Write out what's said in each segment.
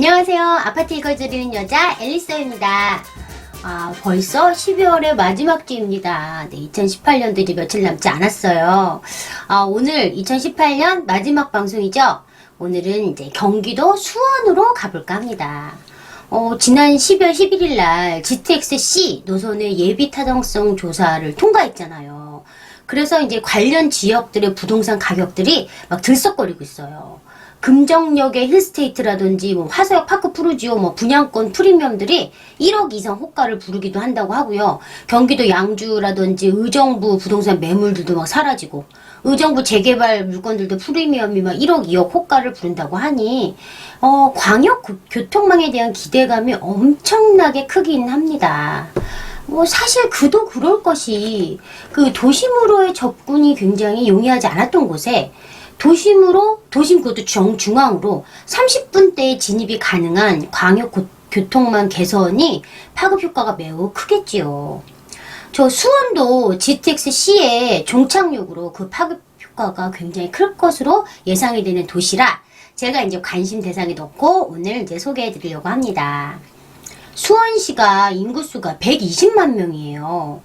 안녕하세요. 아파트 읽어드리는 여자 앨리스입니다. 벌써 12월의 마지막 주입니다. 네, 2018년도 이제 며칠 남지 않았어요. 오늘 2018년 마지막 방송이죠. 오늘은 이제 경기도 수원으로 가볼까 합니다. 지난 12월 11일 날 GTX-C 노선의 예비 타당성 조사를 통과했잖아요. 그래서 이제 관련 지역들의 부동산 가격들이 막 들썩거리고 있어요. 금정역의 힐스테이트라든지 뭐 화서역 파크 푸르지오 뭐 분양권 프리미엄들이 1억 이상 호가를 부르기도 한다고 하고요. 경기도 양주라든지 의정부 부동산 매물들도 막 사라지고 의정부 재개발 물건들도 프리미엄이 막 1억 2억 호가를 부른다고 하니 광역 교통망에 대한 기대감이 엄청나게 크긴 합니다. 사실 그도 그럴 것이 그 도심으로의 접근이 굉장히 용이하지 않았던 곳에 도심 그것도 중앙으로 30분대에 진입이 가능한 광역 교통망 개선이 파급 효과가 매우 크겠지요. 저 수원도 GTX-C의 종착역으로 그 파급 효과가 굉장히 클 것으로 예상이 되는 도시라 제가 이제 관심 대상에 넣고 오늘 이제 소개해 드리려고 합니다. 수원시가 인구수가 120만 명이에요.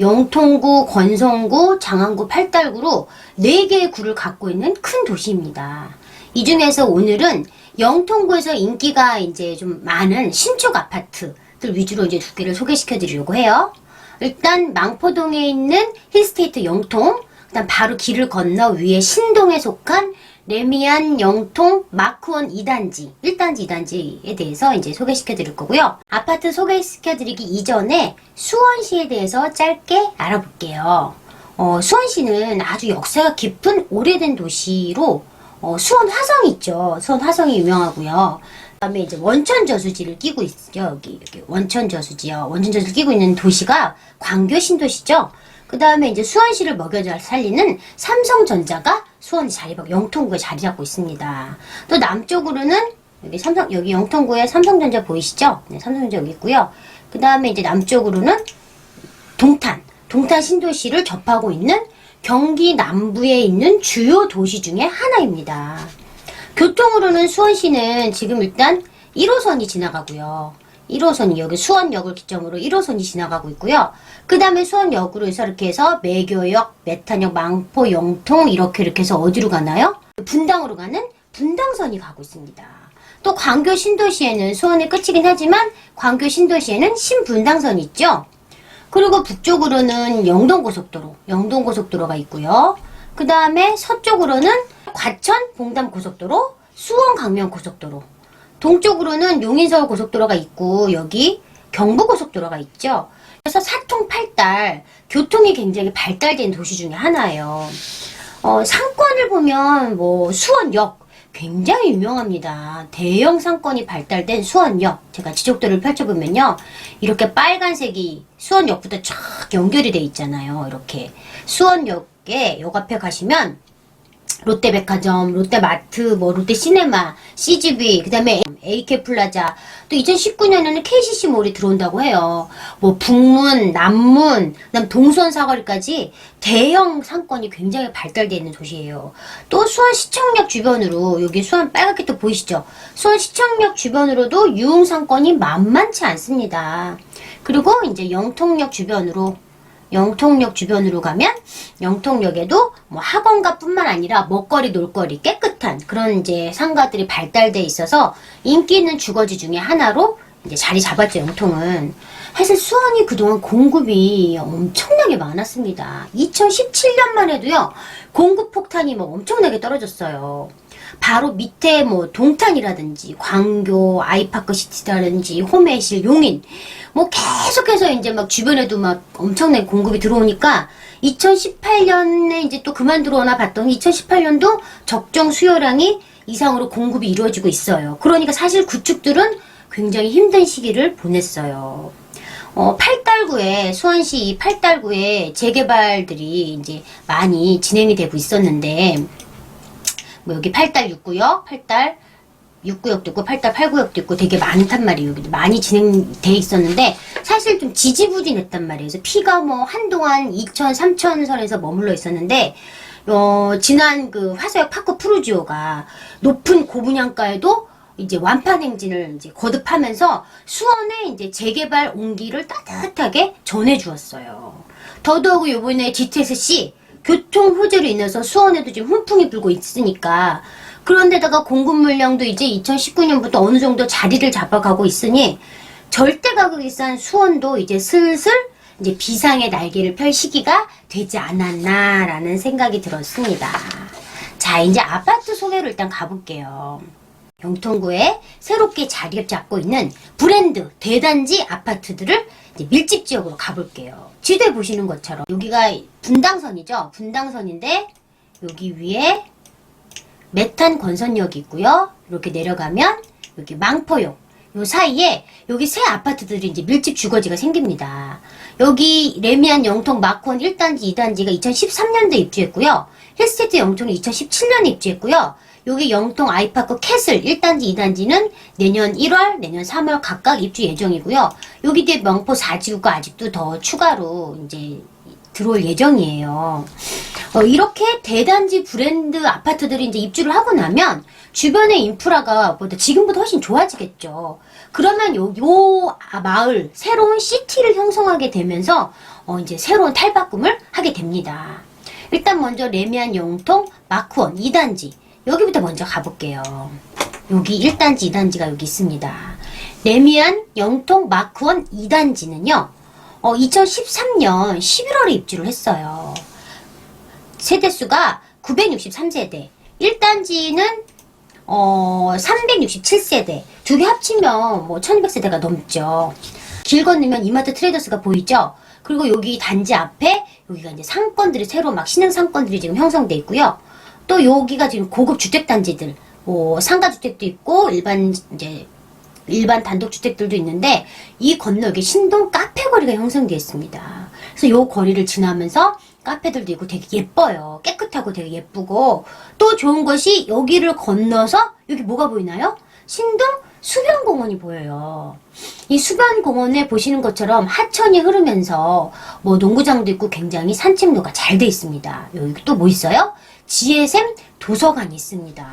영통구, 권성구, 장안구, 팔달구로 4개의 구를 갖고 있는 큰 도시입니다. 이 중에서 오늘은 영통구에서 인기가 이제 좀 많은 신축 아파트들 위주로 이제 2개를 소개시켜 드리려고 해요. 일단 망포동에 있는 힐스테이트 영통, 그다음 바로 길을 건너 위에 신동에 속한 레미안 영통 마크원 2단지, 1단지, 2단지에 대해서 이제 소개시켜 드릴 거고요. 아파트 소개시켜 드리기 이전에 수원시에 대해서 짧게 알아볼게요. 수원시는 아주 역사가 깊은 오래된 도시로 수원 화성이 있죠. 수원 화성이 유명하고요. 그다음에 이제 원천 저수지를 끼고 있죠. 여기 원천 저수지요. 원천 저수지를 끼고 있는 도시가 광교 신도시죠. 그 다음에 이제 수원시를 먹여 살리는 삼성전자가 수원 영통구에 자리 잡고 있습니다. 또 남쪽으로는 여기 영통구에 삼성전자 보이시죠? 네, 삼성전자 여기 있고요. 그 다음에 이제 남쪽으로는 동탄 신도시를 접하고 있는 경기 남부에 있는 주요 도시 중에 하나입니다. 교통으로는 수원시는 지금 일단 1호선이 지나가고요. 1호선이 여기 수원역을 기점으로 1호선이 지나가고 있고요. 그 다음에 수원역으로 해서 이렇게 해서 매교역, 메탄역, 망포, 영통 이렇게 해서 어디로 가나요? 분당으로 가는 분당선이 가고 있습니다. 또 광교 신도시에는 수원의 끝이긴 하지만 광교 신도시에는 신분당선이 있죠. 그리고 북쪽으로는 영동고속도로가 있고요. 그 다음에 서쪽으로는 과천 봉담고속도로, 수원 강명고속도로, 동쪽으로는 용인서울 고속도로가 있고 여기 경부고속도로가 있죠. 그래서 사통팔달 교통이 굉장히 발달된 도시 중에 하나예요. 상권을 보면 수원역 굉장히 유명합니다. 대형 상권이 발달된 수원역. 제가 지적도를 펼쳐보면요. 이렇게 빨간색이 수원역부터 쫙 연결이 돼 있잖아요. 이렇게 수원역에 역 앞에 가시면 롯데백화점, 롯데마트, 롯데시네마, CGV, 그 다음에 AK플라자, 또 2019년에는 KCC몰이 들어온다고 해요. 북문, 남문, 그다음 동수원 사거리까지 대형 상권이 굉장히 발달되어 있는 도시예요. 또 수원시청역 주변으로, 여기 수원 빨갛게 또 보이시죠? 수원시청역 주변으로도 유흥 상권이 만만치 않습니다. 그리고 이제 영통역 주변으로 가면 영통역에도 학원가 뿐만 아니라 먹거리, 놀거리 깨끗한 그런 이제 상가들이 발달돼 있어서 인기 있는 주거지 중에 하나로 이제 자리 잡았죠, 영통은. 사실 수원이 그동안 공급이 엄청나게 많았습니다. 2017년만 해도요, 공급 폭탄이 엄청나게 떨어졌어요. 바로 밑에 동탄이라든지 광교, 아이파크시티라든지 홈에실, 용인 계속해서 이제 주변에도 엄청나게 공급이 들어오니까 2018년에 이제 또 그만 들어오나 봤더니 2018년도 적정 수요량이 이상으로 공급이 이루어지고 있어요. 그러니까 사실 구축들은 굉장히 힘든 시기를 보냈어요. 수원시 팔달구에 재개발들이 이제 많이 진행이 되고 있었는데 여기 팔달 6구역, 팔달 6구역도 있고 팔달 8구역도 있고 되게 많단 말이에요. 여기도 많이 진행돼 있었는데 사실 좀 지지부진했단 말이에요. 그래서 피가 한동안 2천, 3천 선에서 머물러 있었는데 지난 그 화서역 파크 푸르지오가 높은 고분양가에도 이제 완판 행진을 이제 거듭하면서 수원에 이제 재개발 온기를 따뜻하게 전해주었어요. 더더욱 이번에 GTX-C 교통 호재로 인해서 수원에도 지금 훈풍이 불고 있으니까, 그런데다가 공급 물량도 이제 2019년부터 어느 정도 자리를 잡아가고 있으니 절대 가격이 싼 수원도 이제 슬슬 이제 비상의 날개를 펼 시기가 되지 않았나라는 생각이 들었습니다. 자, 이제 아파트 소개로 일단 가볼게요. 영통구에 새롭게 자리 잡고 있는 브랜드 대단지 아파트들을 이제 밀집 지역으로 가볼게요. 지도에 보시는 것처럼 여기가 분당선이죠. 분당선인데 여기 위에 메탄 건선역이 있고요. 이렇게 내려가면 여기 망포역, 요 사이에 여기 새 아파트들이 이제 밀집 주거지가 생깁니다. 여기 레미안 영통 마콘 1단지, 2단지가 2013년도에 입주했고요. 힐스테이트 영통이 2017년에 입주했고요. 여기 영통 아이파크 캐슬 1단지, 2단지는 내년 1월, 내년 3월 각각 입주 예정이고요. 여기 뒤에 명포 4지구가 아직도 더 추가로 이제 들어올 예정이에요. 이렇게 대단지 브랜드 아파트들이 이제 입주를 하고 나면 주변의 인프라가 지금보다 훨씬 좋아지겠죠. 그러면 요 마을, 새로운 시티를 형성하게 되면서 이제 새로운 탈바꿈을 하게 됩니다. 일단 먼저 레미안 영통 마크원 2단지. 여기부터 먼저 가볼게요. 여기 1단지, 2단지가 여기 있습니다. 레미안 영통 마크원 2단지는요, 2013년 11월에 입주를 했어요. 세대수가 963세대. 1단지는 367세대. 두 개 합치면 뭐 1200세대가 넘죠. 길 건너면 이마트 트레이더스가 보이죠? 그리고 여기 단지 앞에 여기가 이제 상권들이 새로 막 신흥 상권들이 지금 형성돼 있고요. 또 여기가 지금 고급 주택 단지들, 뭐 상가주택도 있고 일반 단독주택들도 있는데, 이 건너에 신동 카페 거리가 형성되어 있습니다. 그래서 이 거리를 지나면서 카페들도 있고 되게 예뻐요. 깨끗하고 되게 예쁘고, 또 좋은 것이 여기를 건너서 여기 뭐가 보이나요? 신동 수변공원이 보여요. 이 수변공원에 보시는 것처럼 하천이 흐르면서 뭐 농구장도 있고 굉장히 산책로가 잘 돼 있습니다. 여기 또 뭐 있어요? 지혜샘 도서관이 있습니다.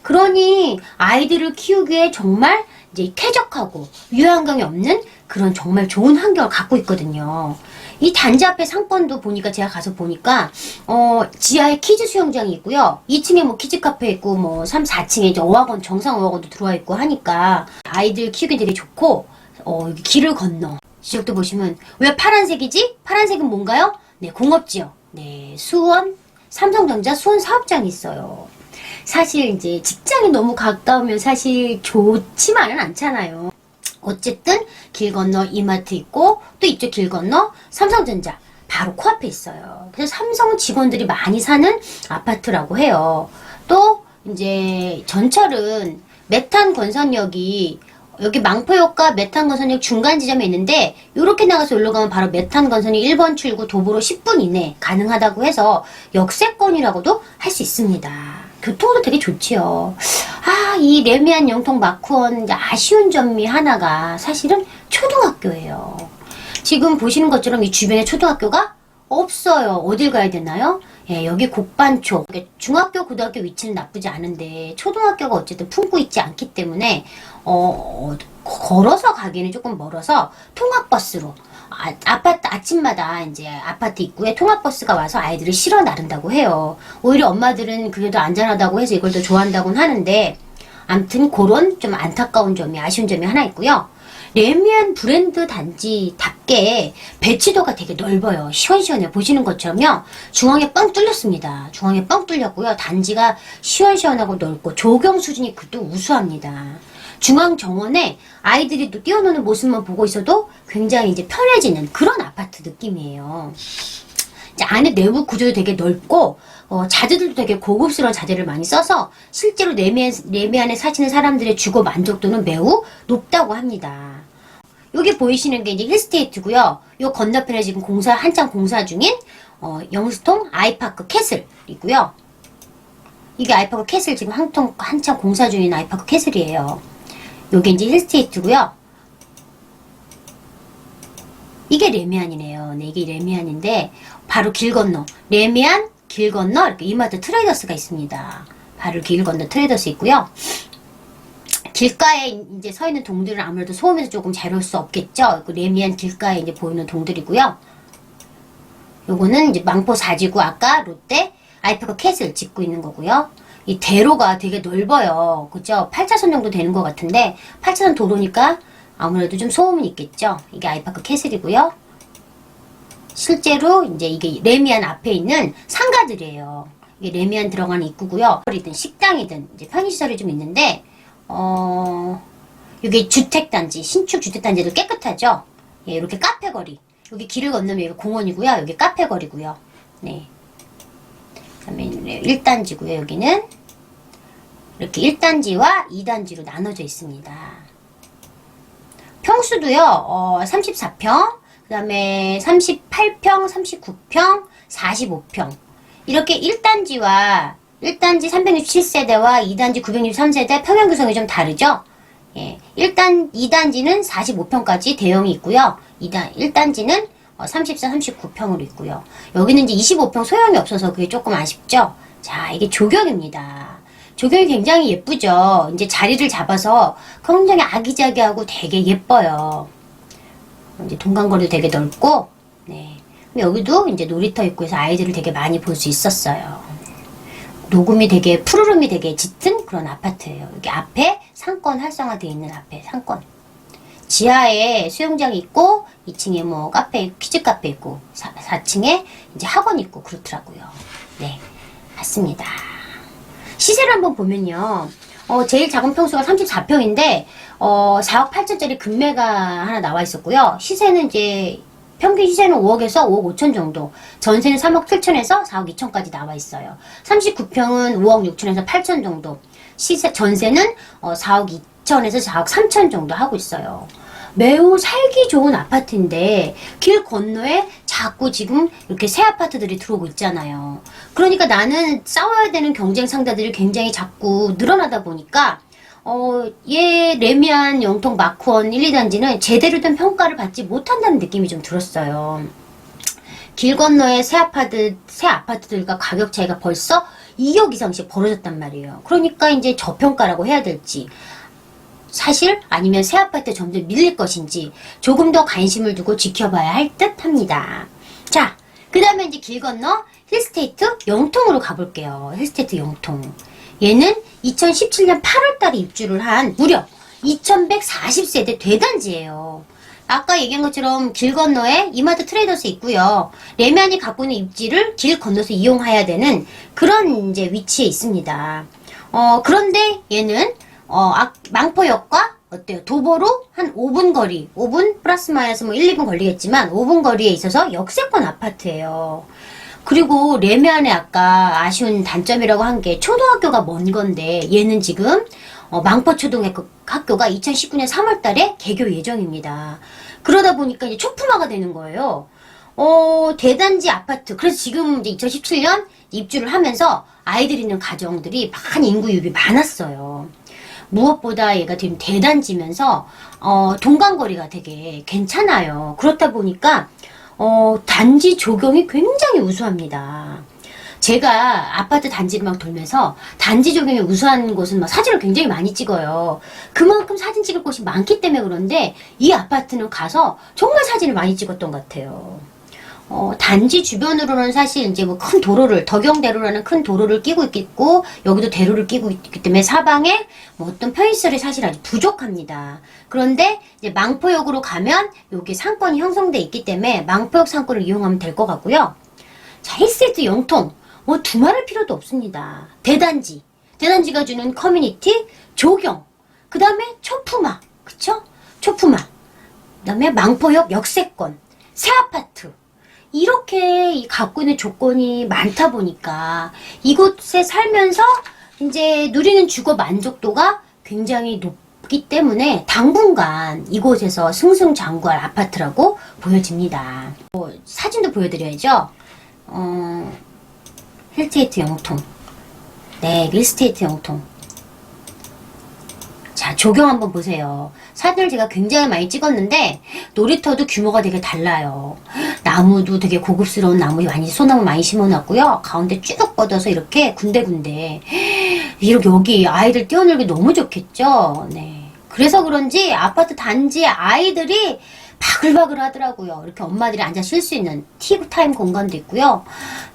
그러니 아이들을 키우기에 정말 이제 쾌적하고 유해환경이 없는 그런 정말 좋은 환경을 갖고 있거든요. 이 단지 앞에 상권도 보니까 제가 가서 보니까 지하에 키즈 수영장이 있고요. 2층에 뭐 키즈 카페 있고 뭐 3, 4층에 이제 어학원, 정상 어학원도 들어와 있고 하니까 아이들 키우기 되게 좋고, 여기 길을 건너 지역도 보시면, 왜 파란색이지? 파란색은 뭔가요? 네, 공업지역. 네, 수원 삼성전자 수원 사업장이 있어요. 사실 이제 직장이 너무 가까우면 사실 좋지만은 않잖아요. 어쨌든 길 건너 이마트 있고, 또 이쪽 길 건너 삼성전자 바로 코앞에 있어요. 그래서 삼성 직원들이 많이 사는 아파트라고 해요. 또 이제 전철은 메탄 건선역이 여기 망포역과 메탄 건선역 중간 지점에 있는데, 이렇게 나가서 여기로 가면 바로 메탄 건선이 1번 출구 도보로 10분 이내 가능하다고 해서 역세권이라고도 할 수 있습니다. 교통도 되게 좋지요. 이 레미안 영통 마크원 아쉬운 점이 하나가 사실은 초등학교예요. 지금 보시는 것처럼 이 주변에 초등학교가 없어요. 어딜 가야 되나요? 예, 여기 곡반초. 중학교, 고등학교 위치는 나쁘지 않은데 초등학교가 어쨌든 품고 있지 않기 때문에 걸어서 가기는 조금 멀어서 통학버스로, 아파트 아침마다 이제 아파트 입구에 통학버스가 와서 아이들을 실어 나른다고 해요. 오히려 엄마들은 그게 더 안전하다고 해서 이걸 더 좋아한다고는 하는데, 아무튼 그런 좀 안타까운 점이, 아쉬운 점이 하나 있고요. 레미안 브랜드 단지답게 배치도가 되게 넓어요. 시원시원해. 보시는 것처럼요, 중앙에 뻥 뚫렸습니다. 중앙에 뻥 뚫렸고요. 단지가 시원시원하고 넓고 조경 수준이 그도 우수합니다. 중앙 정원에 아이들이 또 뛰어노는 모습만 보고 있어도 굉장히 이제 편해지는 그런 아파트 느낌이에요. 이제 안에 내부 구조도 되게 넓고, 자재들도 되게 고급스러운 자재를 많이 써서 실제로 레미안에 사시는 사람들의 주거 만족도는 매우 높다고 합니다. 여기 보이시는 게 이제 힐스테이트고요. 요 건너편에 지금 한창 공사 중인 영스통 아이파크 캐슬이고요. 이게 아이파크 캐슬, 지금 한창 공사 중인 아이파크 캐슬이에요. 요게 이제 힐스테이트고요. 이게 레미안이네요. 네, 이게 레미안인데 바로 길 건너, 레미안 길 건너 이렇게 이마트 트레이더스가 있습니다. 바로 길 건너 트레이더스 있고요. 길가에 이제 서 있는 동들은 아무래도 소음에서 조금 자유로울 수 없겠죠. 그 레미안 길가에 이제 보이는 동들이고요. 요거는 이제 망포 4지구 아까 롯데 아이파크 캐슬 짓고 있는 거고요. 이 대로가 되게 넓어요. 그죠? 8차선 정도 되는 것 같은데 8차선 도로니까 아무래도 좀 소음은 있겠죠. 이게 아이파크 캐슬이고요. 실제로 이제 이게 레미안 앞에 있는 상가들이에요. 이게 레미안 들어가는 입구고요. 이든 식당이든 이제 편의시설이 좀 있는데 이게 주택단지, 신축 주택단지도 깨끗하죠. 예, 이렇게 카페거리. 여기 길을 건너면 여기 공원이고요. 여기 카페거리고요. 네. 그다음에 1단지고요. 여기는 이렇게 1단지와 2단지로 나눠져 있습니다. 평수도요. 34평, 그 다음에 38평, 39평, 45평. 이렇게 1단지 367세대와 2단지 963세대 평형 구성이 좀 다르죠? 예. 2단지는 45평까지 대형이 있고요. 1단지는 34, 39평으로 있고요. 여기는 이제 25평 소형이 없어서 그게 조금 아쉽죠? 자, 이게 조경입니다. 조경이 굉장히 예쁘죠? 이제 자리를 잡아서 굉장히 아기자기하고 되게 예뻐요. 이제 동간거리도 되게 넓고, 네. 여기도 이제 놀이터 있고 해서 아이들을 되게 많이 볼 수 있었어요. 녹음이 되게, 푸르름이 되게 짙은 그런 아파트예요. 여기 앞에 상권 활성화되어 있는 앞에 상권. 지하에 수영장이 있고, 2층에 뭐 카페, 키즈 카페 있고, 4층에 이제 학원 있고 그렇더라고요. 네. 맞습니다. 시세를 한번 보면요. 제일 작은 평수가 34평인데, 4억 8천짜리 금매가 하나 나와 있었고요. 시세는 이제, 평균 시세는 5억에서 5억 5천 정도. 전세는 3억 7천에서 4억 2천까지 나와 있어요. 39평은 5억 6천에서 8천 정도. 전세는 4억 2천에서 4억 3천 정도 하고 있어요. 매우 살기 좋은 아파트인데 길 건너에 자꾸 지금 이렇게 새 아파트들이 들어오고 있잖아요. 그러니까 나는 싸워야 되는 경쟁 상대들이 굉장히 자꾸 늘어나다 보니까 얘 레미안 영통 마크원 1, 2단지는 제대로 된 평가를 받지 못한다는 느낌이 좀 들었어요. 길 건너에 새 아파트들과 가격 차이가 벌써 2억 이상씩 벌어졌단 말이에요. 그러니까 이제 저평가라고 해야 될지 사실 아니면 새 아파트 점점 밀릴 것인지 조금 더 관심을 두고 지켜봐야 할 듯 합니다. 자, 그 다음에 이제 길 건너 힐스테이트 영통으로 가볼게요. 힐스테이트 영통. 얘는 2017년 8월달에 입주를 한 무려 2140세대 대단지예요. 아까 얘기한 것처럼 길 건너에 이마트 트레이더스 있고요. 레미안이 갖고 있는 입지를 길 건너서 이용해야 되는 그런 이제 위치에 있습니다. 그런데 얘는 망포역과 어때요? 도보로 한 5분 거리, 5분 플러스 마이너스 뭐 1, 2분 걸리겠지만 5분 거리에 있어서 역세권 아파트예요. 그리고 레미안의 아까 아쉬운 단점이라고 한 게 초등학교가 먼 건데 얘는 지금 망포초등학교가 2019년 3월달에 개교 예정입니다. 그러다 보니까 이제 초품화가 되는 거예요. 대단지 아파트. 그래서 지금 이제 2017년 입주를 하면서 아이들 있는 가정들이 많이 인구 유입이 많았어요. 무엇보다 얘가 지금 대단지면서 동간거리가 되게 괜찮아요. 그렇다 보니까 단지 조경이 굉장히 우수합니다. 제가 아파트 단지를 막 돌면서 단지 조경이 우수한 곳은 막 사진을 굉장히 많이 찍어요. 그만큼 사진 찍을 곳이 많기 때문에 그런데 이 아파트는 가서 정말 사진을 많이 찍었던 것 같아요. 단지 주변으로는 사실 이제 뭐 큰 도로를, 덕영대로라는 큰 도로를 끼고 있고, 여기도 대로를 끼고 있기 때문에 사방에 뭐 어떤 편의시설이 사실 아주 부족합니다. 그런데 이제 망포역으로 가면 여기 상권이 형성돼 있기 때문에 망포역 상권을 이용하면 될 것 같고요. 자, 힐스테이트 영통. 두말할 필요도 없습니다. 대단지가 주는 커뮤니티, 조경, 그 다음에 초품화, 그쵸? 초품화. 그 다음에 망포역 역세권, 새 아파트. 이렇게 갖고 있는 조건이 많다 보니까 이곳에 살면서 이제 누리는 주거 만족도가 굉장히 높기 때문에 당분간 이곳에서 승승장구할 아파트라고 보여집니다. 사진도 보여드려야죠. 힐스테이트 영통. 네, 힐스테이트 영통. 자, 조경 한번 보세요. 사진을 제가 굉장히 많이 찍었는데 놀이터도 규모가 되게 달라요. 나무도 되게 고급스러운 나무 많이 소나무 많이 심어놨고요. 가운데 쭉 뻗어서 이렇게 군데군데 이렇게 여기 아이들 뛰어놀기 너무 좋겠죠. 네. 그래서 그런지 아파트 단지에 아이들이 바글바글 하더라고요. 이렇게 엄마들이 앉아 쉴 수 있는 티타임 공간도 있고요.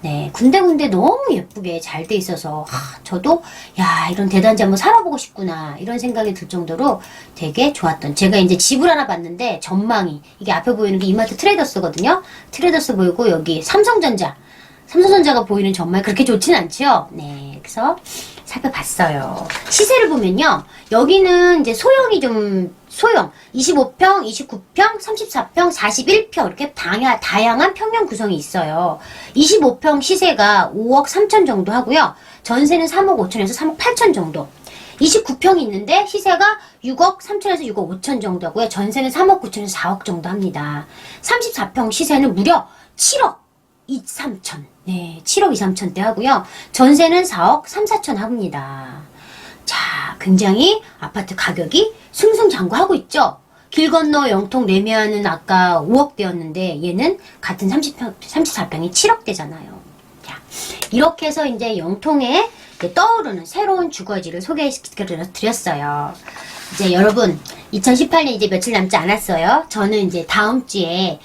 네, 군데군데 너무 예쁘게 잘 돼 있어서 저도 야, 이런 대단지 한번 살아보고 싶구나 이런 생각이 들 정도로 되게 좋았던, 제가 이제 집을 하나 봤는데 전망이, 이게 앞에 보이는 게 이마트 트레이더스거든요. 트레이더스 보이고 여기 삼성전자가 보이는 전망이 그렇게 좋진 않죠. 네, 그래서 살펴봤어요. 시세를 보면요, 여기는 이제 소형이 좀 소형 25평, 29평, 34평, 41평 이렇게 다양한 평형 구성이 있어요. 25평 시세가 5억 3천 정도 하고요. 전세는 3억 5천에서 3억 8천 정도. 29평이 있는데 시세가 6억 3천에서 6억 5천 정도 하고요. 전세는 3억 9천에서 4억 정도 합니다. 34평 시세는 무려 7억 2, 3천. 네, 7억 2, 3천대 하고요. 전세는 4억 3, 4천 합니다. 자, 굉장히 아파트 가격이 승승장구하고 있죠. 길 건너 영통 레미안은 아까 5억대였는데 얘는 같은 34평이 7억대잖아요. 자, 이렇게 해서 이제 영통에 이제 떠오르는 새로운 주거지를 소개해드렸어요. 이제 여러분, 2018년 이제 며칠 남지 않았어요. 저는 이제 다음 주에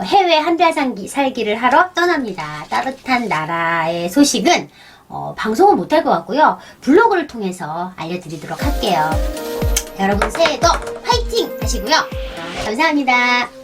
해외 한 달 살기를 하러 떠납니다. 따뜻한 나라의 소식은 방송은 못할 것 같고요. 블로그를 통해서 알려드리도록 할게요. 여러분 새해도 화이팅 하시고요. 감사합니다.